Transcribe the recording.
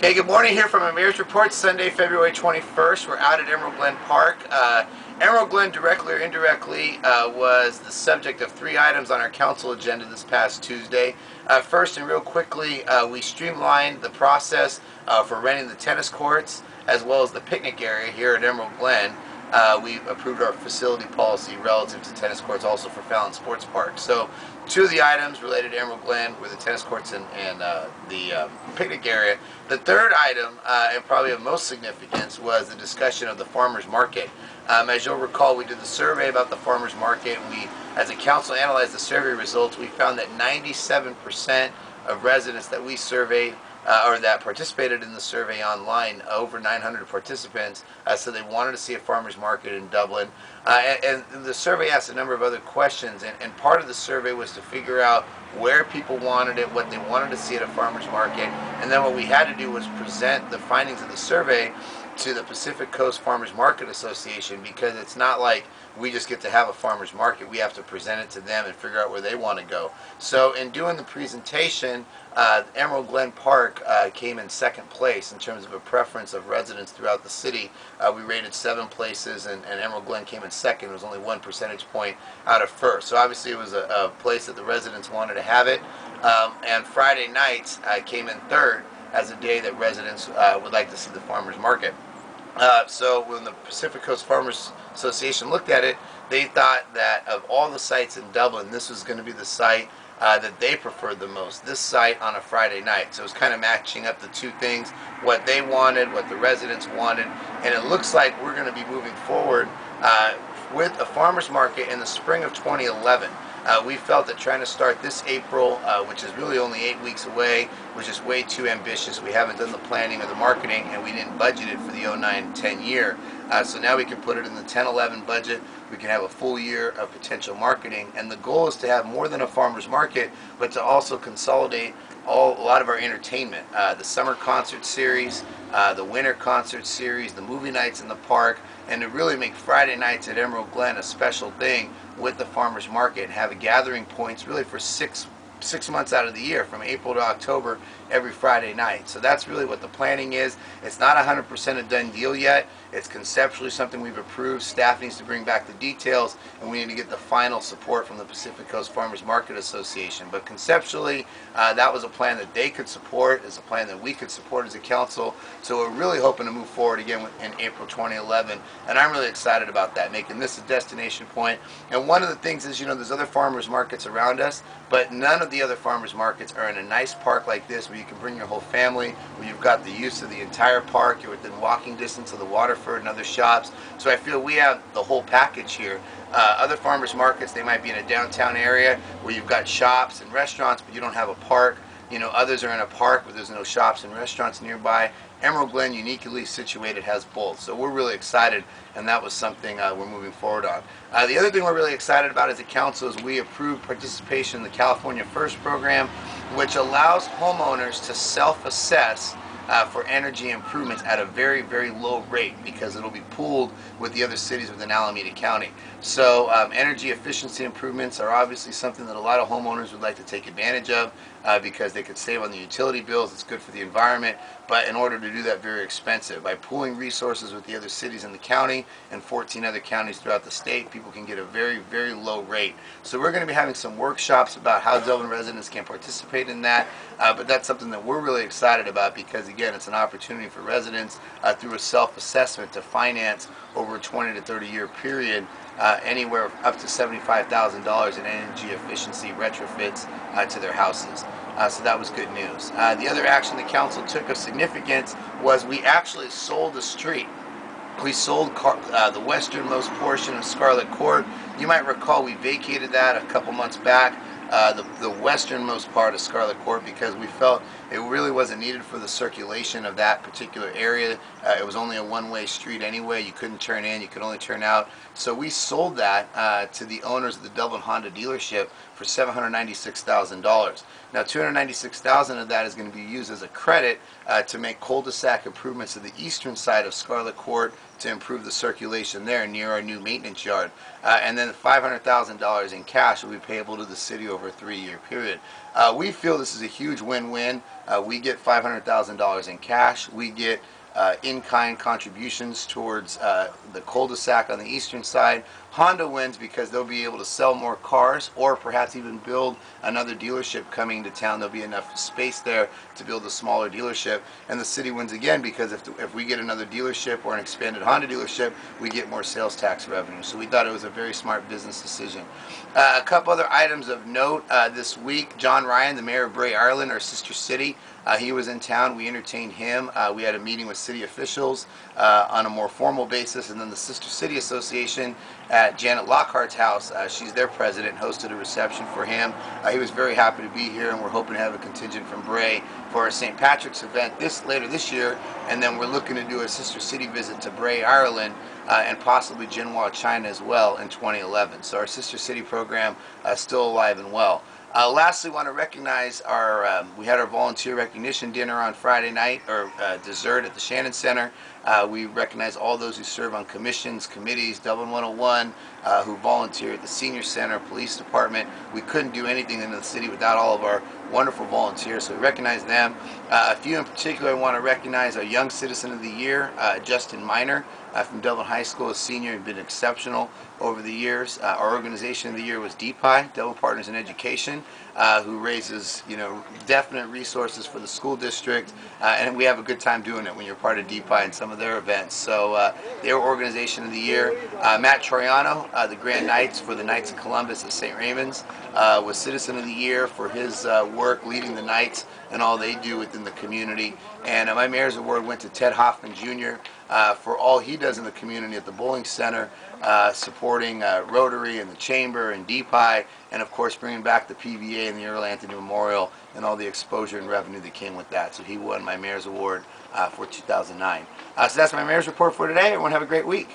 Okay, good morning here from Amir's Report, Sunday, February 21st. We're out at Emerald Glen Park. Emerald Glen, directly or indirectly, was the subject of 3 items on our council agenda this past Tuesday. First, and real quickly, we streamlined the process for renting the tennis courts as well as the picnic area here at Emerald Glen. We approved our facility policy relative to tennis courts also for Fallon Sports Park. So 2 of the items related to Emerald Glen were the tennis courts and the picnic area. The third item, and probably of most significance, was the discussion of the farmers market. As you'll recall, we did the survey about the farmers market. We, as a council, analyzed the survey results. We found that 97% of residents that we surveyed or that participated in the survey online, over 900 participants, so they wanted to see a farmer's market in Dublin. And the survey asked a number of other questions, and part of the survey was to figure out where people wanted it, what they wanted to see at a farmer's market, and then what we had to do was present the findings of the survey to the Pacific Coast Farmers Market Association, because it's not like we just get to have a farmers market. We have to present it to them and figure out where they want to go. So in doing the presentation, Emerald Glen Park came in second place in terms of a preference of residents throughout the city. We rated 7 places, and Emerald Glen came in second. It was only 1 percentage point out of first. So obviously it was a place that the residents wanted to have it. And Friday nights came in third as a day that residents would like to see the farmers market. So when the Pacific Coast Farmers Association looked at it, they thought that of all the sites in Dublin, this was going to be the site that they preferred the most, this site on a Friday night. So it was kind of matching up the 2 things, what they wanted, what the residents wanted, and it looks like we're going to be moving forward with a farmers market in the spring of 2011. We felt that trying to start this April, which is really only 8 weeks away, was just way too ambitious. We haven't done the planning or the marketing, and we didn't budget it for the 09-10 year. So now we can put it in the 10-11 budget. We can have a full year of potential marketing, and the goal is to have more than a farmer's market, but to also consolidate a lot of our entertainment. The summer concert series, the winter concert series, the movie nights in the park, and to really make Friday nights at Emerald Glen a special thing with the farmers market, and have a gathering points really for six months out of the year, from April to October, every Friday night. So that's really what the planning is. It's not 100% a done deal yet. It's conceptually something we've approved. Staff needs to bring back the details, and we need to get the final support from the Pacific Coast Farmers Market Association. But conceptually, that was a plan that they could support. It's a plan that we could support as a council. So we're really hoping to move forward again in April 2011, and I'm really excited about that, making this a destination point. And one of the things is, you know, there's other farmers markets around us, but none of the other farmers markets are in a nice park like this where you can bring your whole family, where you've got the use of the entire park, you're within walking distance of the Waterford and other shops. So I feel we have the whole package here. Other farmers markets, they might be in a downtown area where you've got shops and restaurants, but you don't have a park. You know, others are in a park where there's no shops and restaurants nearby. Emerald Glen, uniquely situated, has both. So we're really excited, and that was something we're moving forward on. The other thing we're really excited about as a council is we approved participation in the California First program, which allows homeowners to self-assess for energy improvements at a very, very low rate, because it'll be pooled with the other cities within Alameda County. So energy efficiency improvements are obviously something that a lot of homeowners would like to take advantage of because they could save on the utility bills. It's good for the environment, but in order to do that, very expensive. By pooling resources with the other cities in the county and 14 other counties throughout the state, people can get a very, very low rate. So we're going to be having some workshops about how Dublin residents can participate in that, but that's something that we're really excited about, because again, it's an opportunity for residents through a self-assessment to finance over a 20 to 30 year period anywhere up to $75,000 in energy efficiency retrofits to their houses. So that was good news. The other action the council took of significance was we actually sold a street. We sold the westernmost portion of Scarlet Court. You might recall we vacated that a couple months back, the westernmost part of Scarlet Court, because we felt it really wasn't needed for the circulation of that particular area. It was only a one-way street anyway. You couldn't turn in, you could only turn out. So we sold that to the owners of the Dublin Honda dealership for $796,000. Now $296,000 of that is going to be used as a credit to make cul-de-sac improvements to the eastern side of Scarlet Court to improve the circulation there near our new maintenance yard. And then $500,000 in cash will be payable to the city over a 3-year period. We feel this is a huge win-win. We get $500,000 in cash. We get in-kind contributions towards the cul-de-sac on the eastern side. Honda wins because they'll be able to sell more cars, or perhaps even build another dealership coming into town. There'll be enough space there to build a smaller dealership. And the city wins again because if we get another dealership or an expanded Honda dealership, we get more sales tax revenue. So we thought it was a very smart business decision. A couple other items of note this week. John Ryan, the mayor of Bray, Ireland, our sister city, he was in town. We entertained him. We had a meeting with city officials on a more formal basis, and then the Sister City Association at Janet Lockhart's house. She's their president, hosted a reception for him. He was very happy to be here, and we're hoping to have a contingent from Bray for our St. Patrick's event later this year, and then we're looking to do a Sister City visit to Bray, Ireland, and possibly Jinhua, China as well in 2011. So our Sister City program still alive and well. Lastly, want to recognize we had our volunteer recognition dinner on Friday night, or dessert at the Shannon Center. We recognize all those who serve on commissions, committees, Dublin 101, who volunteer at the Senior Center, Police Department. We couldn't do anything in the city without all of our wonderful volunteers, so we recognize them. A few in particular I want to recognize: our Young Citizen of the Year, Justin Miner from Dublin High School, a senior, and been exceptional over the years. Our Organization of the Year was DPI, Dublin Partners in Education, who raises definite resources for the school district, and we have a good time doing it when you're part of DPI and some of their events. So their Organization of the Year. Matt Troiano, the Grand Knights for the Knights of Columbus at St. Raymond's, was Citizen of the Year for his work leading the Knights and all they do within the community. And my Mayor's Award went to Ted Hoffman Jr. For all he does in the community at the Bowling Center, supporting Rotary and the Chamber and DPI, and of course bringing back the PVA and the Earl Anthony Memorial and all the exposure and revenue that came with that. So he won my Mayor's Award for 2009. So that's my Mayor's Report for today. Everyone have a great week.